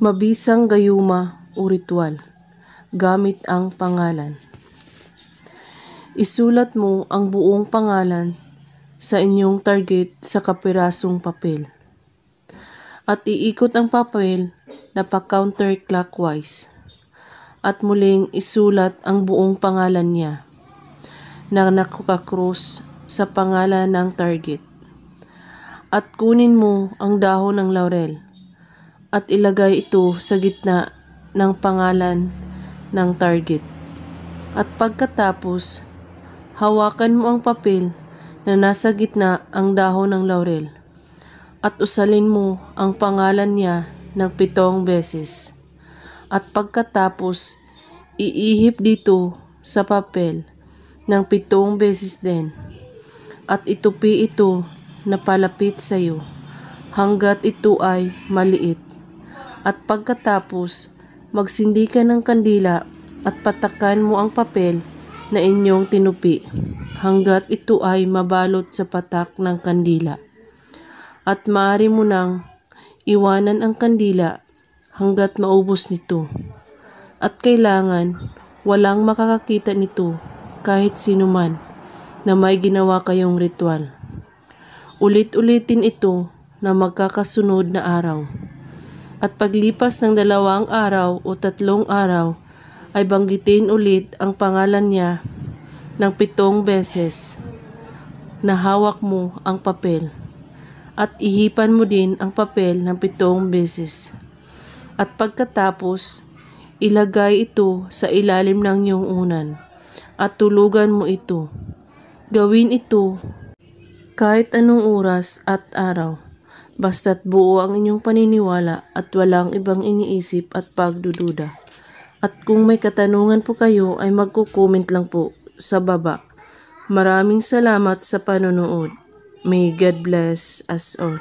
Mabisang gayuma o ritual gamit ang pangalan. Isulat mo ang buong pangalan sa inyong target sa kapirasong papel. At iikot ang papel na pa-counterclockwise. At muling isulat ang buong pangalan niya na nakakrus sa pangalan ng target. At kunin mo ang dahon ng laurel at ilagay ito sa gitna ng pangalan ng target. At pagkatapos, hawakan mo ang papel na nasa gitna ang dahon ng laurel at usalin mo ang pangalan niya ng 7 beses. At pagkatapos, iihip dito sa papel ng 7 beses din at itupi ito na palapit sa iyo hanggat ito ay maliit. At pagkatapos, magsindi ka ng kandila at patakan mo ang papel na inyong tinupi hanggat ito ay mabalot sa patak ng kandila. At maaari mo nang iwanan ang kandila hanggat maubos nito. At kailangan walang makakakita nito kahit sino man na may ginawa kayong ritual. Ulit-ulitin ito na magkakasunod na araw. At paglipas ng 2 araw o 3 araw, ay banggitin ulit ang pangalan niya ng 7 beses na hawak mo ang papel. At ihipan mo din ang papel ng 7 beses. At pagkatapos, ilagay ito sa ilalim ng iyong unan at tulugan mo ito. Gawin ito kahit anong oras at araw. Basta't buo ang inyong paniniwala at walang ibang iniisip at pagdududa. At kung may katanungan po kayo ay magko-comment lang po sa baba. Maraming salamat sa panonood. May God bless us all.